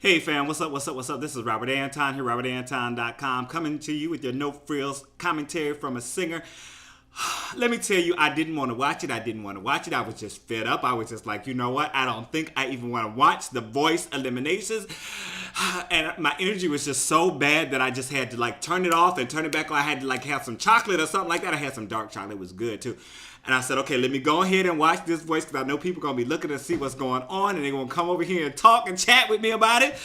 Hey fam, what's up, what's up, what's up? This is Robert Anton here, robertanton.com, coming to you with your no frills commentary from a singer. Let me tell you, I didn't want to watch it. I was just fed up. I was just like, you know what? I don't think I even want to watch The Voice Eliminations. And my energy was just so bad that I just had to like turn it off and turn it back on. I had to like have some chocolate or something like that. I had some dark chocolate. It was good too. And I said, okay, let me go ahead and watch this voice because I know people are going to be looking to see what's going on and they're going to come over here and talk and chat with me about it.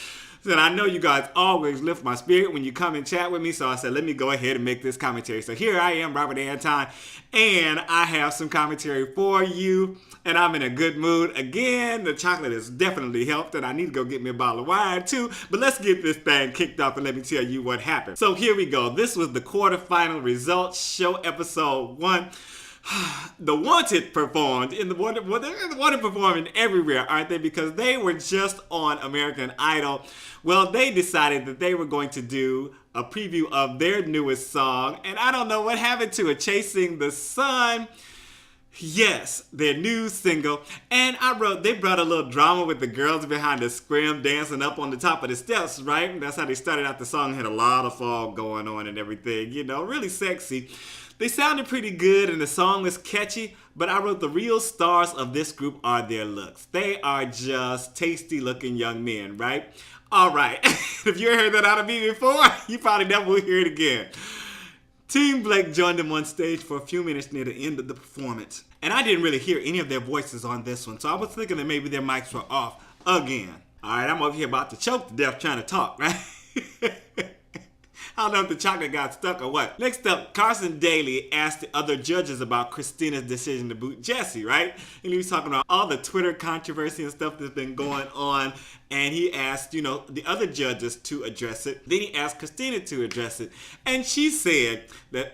And I know you guys always lift my spirit when you come and chat with me. So I said, let me go ahead and make this commentary. So here I am, Robert Anton, and I have some commentary for you. And I'm in a good mood. Again, the chocolate has definitely helped, and I need to go get me a bottle of wine too. But let's get this thing kicked off and let me tell you what happened. So here we go. This was the quarterfinal results show episode 1. The Wanted performed in the Wanted performing everywhere, aren't they? Because they were just on American Idol. Well, they decided that they were going to do a preview of their newest song, and I don't know what happened to it, Chasing the Sun. Yes, their new single. And they brought a little drama with the girls behind the scrim dancing up on the top of the steps, right? That's how they started out the song. Had a lot of fog going on and everything, you know, really sexy. They sounded pretty good and the song was catchy, but I wrote the real stars of this group are their looks. They are just tasty looking young men, right? All right, if you heard that out of me before, you probably never will hear it again. TeamBlake joined them on stage for a few minutes near the end of the performance. And I didn't really hear any of their voices on this one, so I was thinking that maybe their mics were off again. All right, I'm over here about to choke to death trying to talk, right? I don't know if the chocolate got stuck or what. Next up, Carson Daly asked the other judges about Christina's decision to boot Jesse, right? And he was talking about all the Twitter controversy and stuff that's been going on. And he asked, you know, the other judges to address it. Then he asked Christina to address it. And she said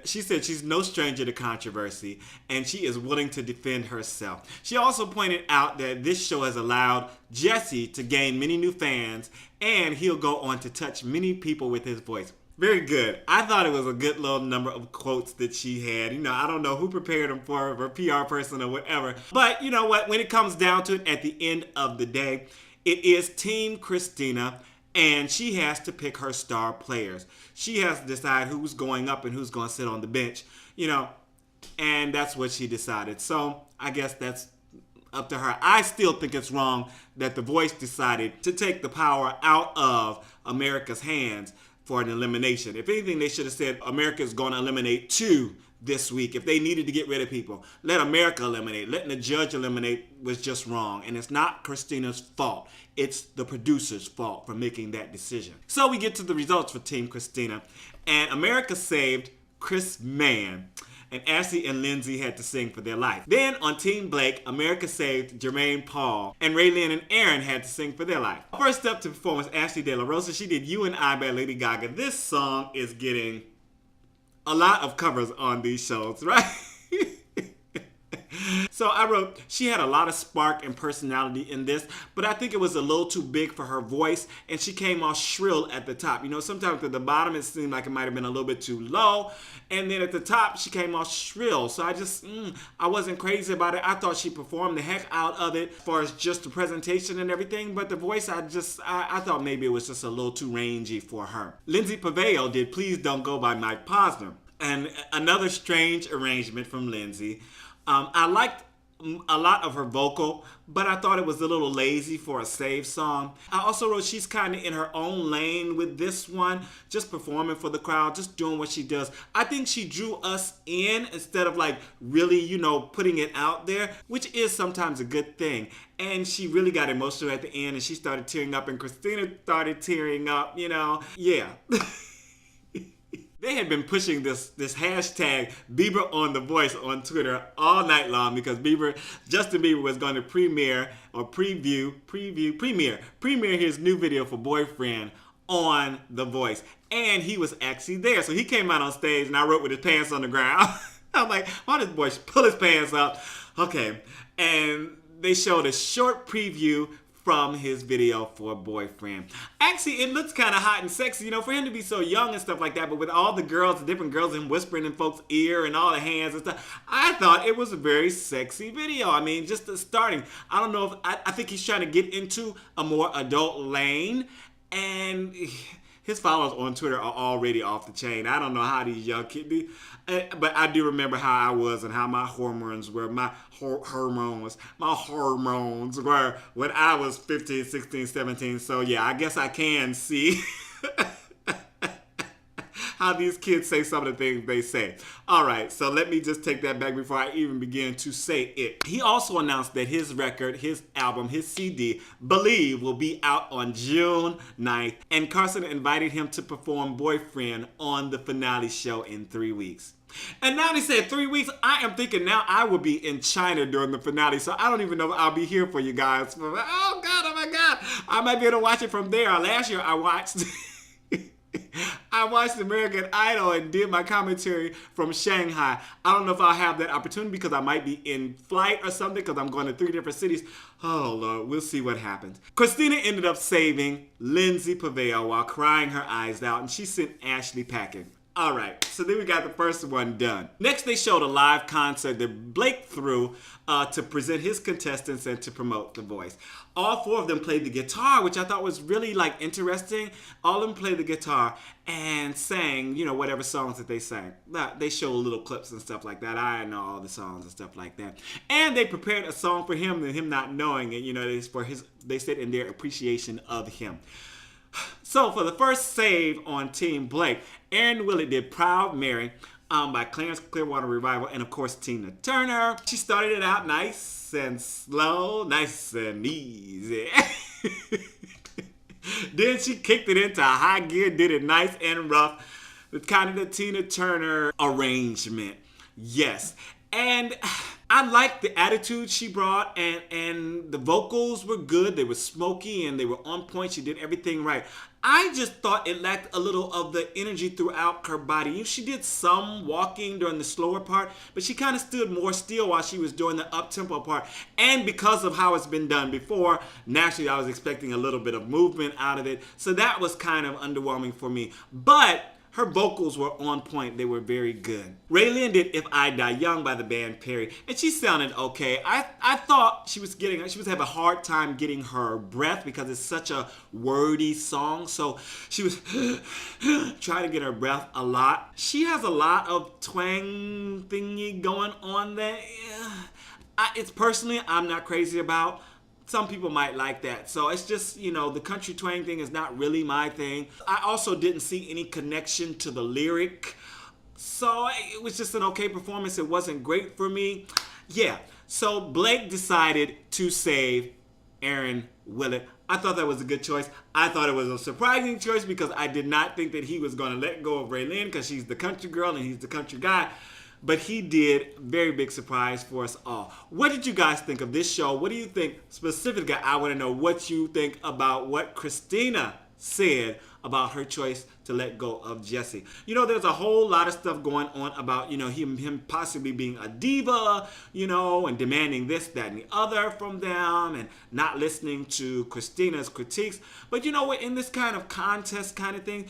she's no stranger to controversy and she is willing to defend herself. She also pointed out that this show has allowed Jesse to gain many new fans and he'll go on to touch many people with his voice. Very good. I thought it was a good little number of quotes that she had. You know, I don't know who prepared them for her PR person or whatever. But you know what? When it comes down to it, at the end of the day, it is TeamChristina, and she has to pick her star players. She has to decide who's going up and who's going to sit on the bench, you know, and that's what she decided. So I guess that's up to her. I still think it's wrong that The Voice decided to take the power out of America's hands for an elimination. If anything, they should have said America's going to eliminate 2 this week. If they needed to get rid of people, let America eliminate. Letting the judge eliminate was just wrong. And it's not Christina's fault. It's the producer's fault for making that decision. So we get to the results for TeamChristina. And America saved Chris Mann. And Ashley and Lindsey had to sing for their life. Then on TeamBlake, America saved Jermaine Paul, and RaeLynn and Erin had to sing for their life. First up to perform was Ashley de la Rosa. She did You and I by Lady Gaga. This song is getting a lot of covers on these shows, right? So I wrote, she had a lot of spark and personality in this, but I think it was a little too big for her voice, and she came off shrill at the top. You know, sometimes at the bottom it seemed like it might have been a little bit too low, and then at the top she came off shrill. So I just, I wasn't crazy about it. I thought she performed the heck out of it as far as just the presentation and everything, but the voice, I thought maybe it was just a little too rangy for her. Lindsey Pavao did Please Don't Go by Mike Posner, and another strange arrangement from Lindsey. I liked a lot of her vocal, but I thought it was a little lazy for a save song. I also wrote she's kind of in her own lane with this one, just performing for the crowd, just doing what she does. I think she drew us in instead of like really, you know, putting it out there, which is sometimes a good thing. And she really got emotional at the end and she started tearing up and Christina started tearing up, you know. Yeah. They had been pushing this hashtag Bieber on The Voice on Twitter all night long because Justin Bieber was going to premiere his new video for Boyfriend on The Voice. And he was actually there. So he came out on stage and I wrote with his pants on the ground. I'm like, why does boy pull his pants up? Okay. And they showed a short preview from his video for Boyfriend. Actually, it looks kind of hot and sexy, you know, for him to be so young and stuff like that, but with all the girls, the different girls, and whispering in folks' ear and all the hands and stuff, I thought it was a very sexy video. I mean, just the starting. I don't know if, I think he's trying to get into a more adult lane, and his followers on Twitter are already off the chain. I don't know how these young kids do, but I do remember how I was and how my hormones were, my hormones were when I was 15, 16, 17. So yeah, I guess I can see how these kids say some of the things they say. All right, so let me just take that back before I even begin to say it. He also announced that his record, his album, his CD, Believe, will be out on June 9th, and Carson invited him to perform Boyfriend on the finale show in 3 weeks. And now they said 3 weeks. I am thinking now I will be in China during the finale, so I don't even know if I'll be here for you guys. Oh God, oh my God. I might be able to watch it from there. Last year I watched American Idol and did my commentary from Shanghai. I don't know if I'll have that opportunity because I might be in flight or something because I'm going to 3 different cities. Oh Lord, we'll see what happens. Christina ended up saving Lindsey Pavao while crying her eyes out, and she sent Ashley packing. All right, so then we got the first one done. Next, they showed a live concert that Blake threw to present his contestants and to promote The Voice. All 4 of them played the guitar, which I thought was really like interesting. All of them played the guitar and sang, you know, whatever songs that they sang. They showed little clips and stuff like that. I know all the songs and stuff like that. And they prepared a song for him and him not knowing it. You know, it's for his. They said in their appreciation of him. So for the first save on TeamBlake, Erin and Willett did Proud Mary by Clarence, Clearwater Revival, and of course Tina Turner. She started it out nice and slow, nice and easy. Then she kicked it into high gear, did it nice and rough, with kind of the Tina Turner arrangement. Yes. And I liked the attitude she brought, and the vocals were good. They were smoky and they were on point. She did everything right. I just thought it lacked a little of the energy throughout her body. She did some walking during the slower part, but she kind of stood more still while she was doing the up-tempo part. And because of how it's been done before, naturally I was expecting a little bit of movement out of it. So that was kind of underwhelming for me. But her vocals were on point. They were very good. RaeLynn did If I Die Young by the band Perry, and she sounded okay. I thought she was having a hard time getting her breath because it's such a wordy song. So she was trying to get her breath a lot. She has a lot of twang thingy going on there. It's personally, I'm not crazy about. Some people might like that. So it's just, you know, the country twang thing is not really my thing. I also didn't see any connection to the lyric. So it was just an okay performance. It wasn't great for me. Yeah. So Blake decided to save Erin Willett. I thought that was a good choice. I thought it was a surprising choice because I did not think that he was going to let go of RaeLynn because she's the country girl and he's the country guy. But he did. Very big surprise for us all. What did you guys think of this show? What do you think specifically? I want to know what you think about what Christina said about her choice to let go of Jesse. You know, there's a whole lot of stuff going on about, you know, him possibly being a diva, you know, and demanding this, that, and the other from them and not listening to Christina's critiques. But you know what, in this kind of contest kind of thing,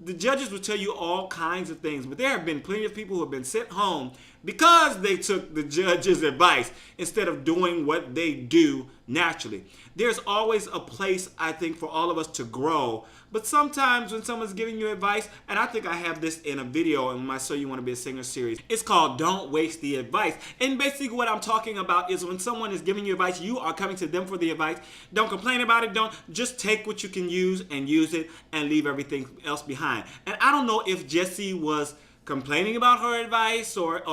the judges will tell you all kinds of things, but there have been plenty of people who have been sent home because they took the judge's advice instead of doing what they do naturally. There's always a place, I think, for all of us to grow, but sometimes when someone's giving you advice, and I think I have this in a video in my So You Want to Be a Singer series, it's called Don't Waste the Advice. And basically what I'm talking about is when someone is giving you advice, you are coming to them for the advice. Don't complain about it. Don't just take what you can use and use it and leave everything else behind. And I don't know if Jesse was complaining about her advice or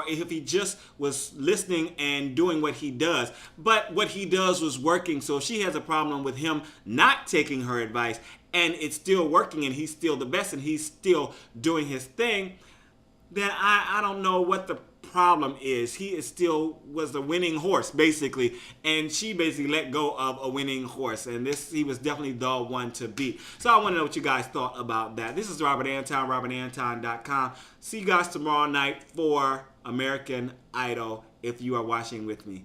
if he just was listening and doing what he does. But what he does was working. So if she has a problem with him not taking her advice and it's still working and he's still the best and he's still doing his thing, then I don't know what the problem is. He is still was the winning horse, basically, and she basically let go of a winning horse, and he was definitely the one to beat. So I want to know what you guys thought about that. This is Robert Anton, robertanton.com. See you guys tomorrow night for American Idol if you are watching with me.